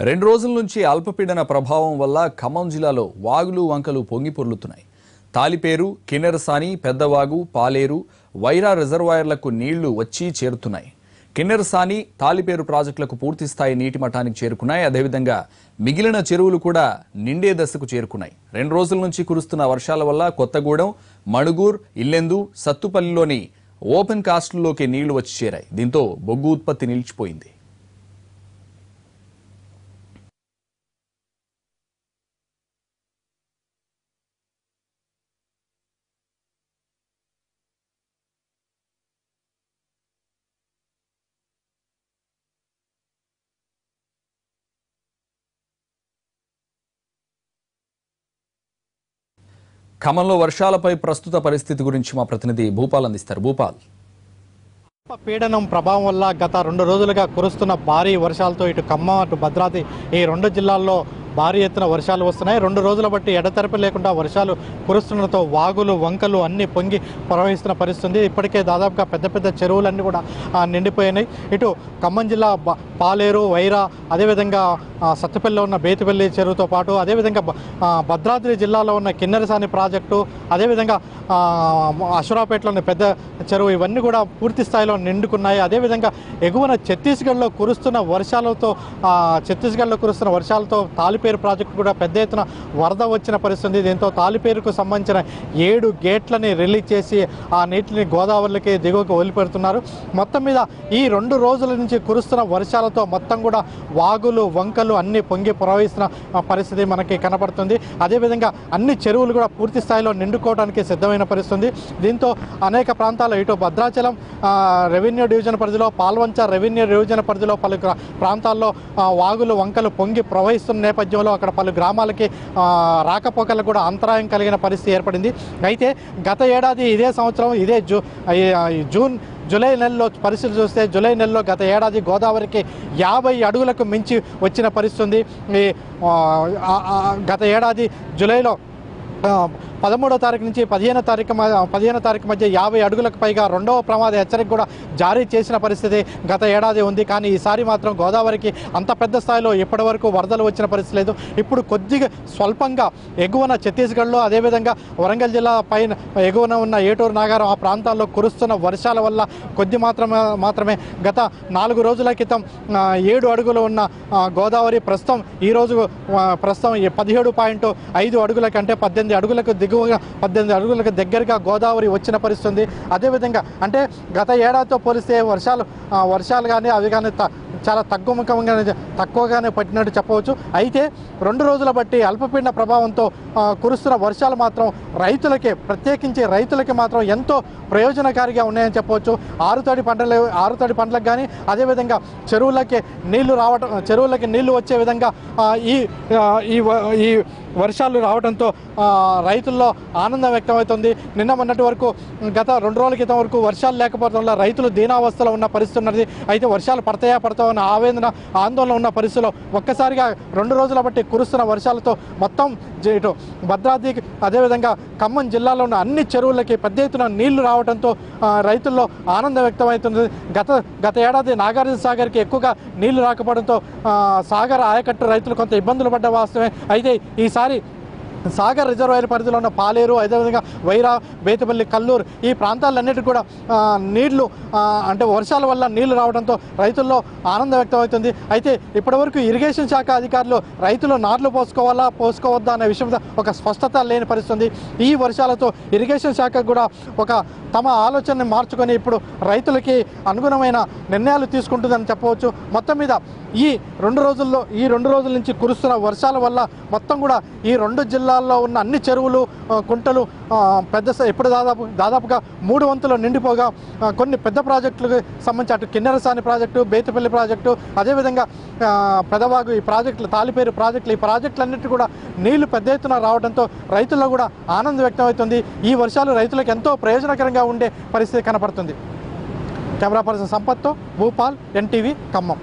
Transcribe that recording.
రెండు రోజుల నుంచి అల్పపీడన ప్రభావం వల్ల ఖమ్మం జిల్లాలో వాగులు వంకలు పొంగి పొర్లుతున్నాయి. తాలిపేరు, కిన్నెరసాని, పెద్దవాగు, పాలేరు, వైరా రిజర్వాయర్లకు నీళ్లు వచ్చి చేరుతున్నాయి. కిన్నెరసాని, తాలిపేరు ప్రాజెక్టులకు పూర్తిస్థాయి నీటి మట్టానికి చేరుకున్నాయి. అదేవిధంగా మిగిలిన చెరువులు కూడా నిండే దశకు చేరుకున్నాయి. రెండు రోజుల నుంచి కురుస్తున్న వర్షాల వల్ల కొత్తగూడెం, మణుగూర్, ఇల్లెందు, సత్తుపల్లిలోని ఓపెన్ కాస్టుల్లోకి నీళ్లు వచ్చి చేరాయి. దీంతో బొగ్గు ఉత్పత్తి నిలిచిపోయింది. ఖమ్మంలో వర్షాలపై ప్రస్తుత పరిస్థితి గురించి మా ప్రతినిధి భూపాల్ అందిస్తారు. భూపాల్, పీడనం ప్రభావం వల్ల గత 2 రోజులుగా కురుస్తున్న భారీ వర్షాలతో ఇటు ఖమ్మం అటు భద్రాద్రి ఈ 2 జిల్లాల్లో భారీ ఎత్తున వర్షాలు వస్తున్నాయి. 2 రోజుల బట్టి ఎడతెరపి లేకుండా వర్షాలు కురుస్తుండటంతో వాగులు వంకలు అన్నీ పొంగి ప్రవహిస్తున్న పరిస్థితి. ఇప్పటికే దాదాపుగా పెద్ద పెద్ద చెరువులన్నీ కూడా నిండిపోయినాయి. ఇటు ఖమ్మం జిల్లా పాలేరు, వైరా, అదేవిధంగా సత్తుపల్లిలో ఉన్న బేతిపల్లి చెరువుతో పాటు అదేవిధంగా భద్రాద్రి జిల్లాలో ఉన్న కిన్నెరసాని ప్రాజెక్టు, అదేవిధంగా అశ్వరాపేటలో ఉన్న పెద్ద చెరువు, ఇవన్నీ కూడా పూర్తి స్థాయిలో నిండుకున్నాయి. అదేవిధంగా ఎగువన ఛత్తీస్గఢ్లో కురుస్తున్న వర్షాలతో తాలిపేరు ప్రాజెక్టు కూడా పెద్ద ఎత్తున వరద వచ్చిన పరిస్థితి. దీంతో తాలిపేరుకు సంబంధించిన 7 గేట్లని రిలీజ్ చేసి ఆ నీటిని గోదావరికి దిగువకు వదిలిపెడుతున్నారు. మొత్తం మీద ఈ 2 రోజుల నుంచి కురుస్తున్న వర్షాలతో మొత్తం కూడా వాగులు వంకలు అన్ని పొంగి ప్రవహిస్తున్న పరిస్థితి మనకి కనపడుతుంది. అదేవిధంగా అన్ని చెరువులు కూడా పూర్తి స్థాయిలో నిండుకోవడానికి సిద్ధమైన పరిస్థితి. దీంతో అనేక ప్రాంతాల్లో ఇటు భద్రాచలం రెవెన్యూ డివిజన్ పరిధిలో, పాల్వంచ రెవెన్యూ డివిజన్ పరిధిలో పలు ప్రాంతాల్లో వాగులు వంకలు పొంగి ప్రవహిస్తున్న నేపథ్యంలో అక్కడ పలు గ్రామాలకి రాకపోకలకు కూడా అంతరాయం కలిగిన పరిస్థితి ఏర్పడింది. అయితే గత ఏడాది ఇదే సంవత్సరం జూలై నెలలో పరిస్థితి చూస్తే జూలై నెలలో గత ఏడాది గోదావరికి 50 అడుగులకు మించి వచ్చిన పరిస్థితి. గత ఏడాది జూలైలో 13వ తారీఖు నుంచి 15వ తారీఖు మధ్య 50 అడుగులకు పైగా రెండవ ప్రమాద హెచ్చరిక కూడా జారీ చేసిన పరిస్థితి గత ఏడాది ఉంది. కానీ ఈసారి మాత్రం గోదావరికి అంత పెద్ద స్థాయిలో ఇప్పటి వరకు వరదలు వచ్చిన పరిస్థితి లేదు. ఇప్పుడు కొద్దిగా స్వల్పంగా ఎగువన ఛత్తీస్గఢ్లో, అదేవిధంగా వరంగల్ జిల్లా పైన ఎగువన ఉన్న ఏటూరు నాగారం ఆ ప్రాంతాల్లో కురుస్తున్న వర్షాల వల్ల కొద్ది మాత్రమే గత 4 రోజుల క్రితం 7 అడుగులు ఉన్న గోదావరి ప్రస్తుతం 17.5 అడుగుల కంటే 18 అడుగులకు దిగువగా 18 అడుగులకు దగ్గరగా గోదావరి వచ్చిన పరిస్థితి. అదేవిధంగా అంటే గత ఏడాదితో పోలిస్తే వర్షాలు కానీ అవి కానీ చాలా తక్కువగానే పట్టినట్టు చెప్పవచ్చు. అయితే 2 రోజుల బట్టి అల్పపీడన ప్రభావంతో కురుస్తున్న వర్షాలు మాత్రం ప్రత్యేకించి రైతులకి మాత్రం ఎంతో ప్రయోజనకారిగా ఉన్నాయని చెప్పవచ్చు. ఆరుతడి పంటలకు కానీ అదేవిధంగా చెరువులకి నీళ్లు వచ్చే విధంగా ఈ వర్షాలు రావడంతో రైతుల్లో ఆనందం వ్యక్తమవుతుంది. నిన్న మొన్నటి వరకు గత 2 రోజుల క్రితం వరకు వర్షాలు లేకపోవడం వల్ల రైతులు దీనావస్థలో ఉన్న పరిస్థితి ఉన్నది. అయితే వర్షాలు పడతాయా అన్న ఆందోళన ఉన్న పరిస్థితిలో ఒక్కసారిగా 2 రోజుల బట్టి కురుస్తున్న వర్షాలతో మొత్తం ఇటు భద్రాద్రి అదేవిధంగా ఖమ్మం జిల్లాలో ఉన్న అన్ని చెరువులకి పెద్ద ఎత్తున నీళ్లు రావడంతో రైతుల్లో ఆనందం వ్యక్తమవుతుంది. గత ఏడాది నాగార్జున సాగర్కి ఎక్కువగా నీళ్లు రాకపోవడంతో సాగర్ ఆయకట్టు రైతులు కొంత ఇబ్బందులు పడ్డ వాస్తవమే. అయితే ఈసారి సాగర్ రిజర్వాయర్ పరిధిలో ఉన్న పాలేరు, అదేవిధంగా వైరా, బేతిపల్లి, కల్లూరు ఈ ప్రాంతాలన్నిటికీ కూడా నీళ్లు అంటే వర్షాల వల్ల నీళ్లు రావడంతో రైతుల్లో ఆనందం వ్యక్తమవుతుంది. అయితే ఇప్పటివరకు ఇరిగేషన్ శాఖ అధికారులు రైతులు నార్లు పోసుకోవద్దా అనే విషయం ఒక స్పష్టత లేని పరిస్థితి. ఈ వర్షాలతో ఇరిగేషన్ శాఖ కూడా తమ ఆలోచనని మార్చుకొని ఇప్పుడు రైతులకి అనుగుణమైన నిర్ణయాలు తీసుకుంటుందని చెప్పవచ్చు. మొత్తం మీద ఈ 2 రోజుల నుంచి కురుస్తున్న వర్షాల వల్ల మొత్తం కూడా ఈ 2 జిల్లాల్లో ఉన్న అన్ని చెరువులు, కుంటలు ఇప్పుడు దాదాపుగా 3 వంతులు నిండిపోగా కొన్ని పెద్ద ప్రాజెక్టులకు సంబంధించి అటు కిన్నెరసాని ప్రాజెక్టు, బేతిపల్లి ప్రాజెక్టు, అదేవిధంగా పెదవాగు ఈ ప్రాజెక్టులు, తాలిపేరు ప్రాజెక్టులు ఈ ప్రాజెక్టులన్నిటి కూడా నీళ్లు పెద్ద ఎత్తున రావడంతో రైతుల్లో కూడా ఆనందం వ్యక్తమవుతుంది. ఈ వర్షాలు రైతులకు ఎంతో ప్రయోజనకరంగా ఉండే పరిస్థితి కనపడుతుంది. కెమెరా పర్సన్ సంపత్తో భూపాల్, NTV, ఖమ్మం.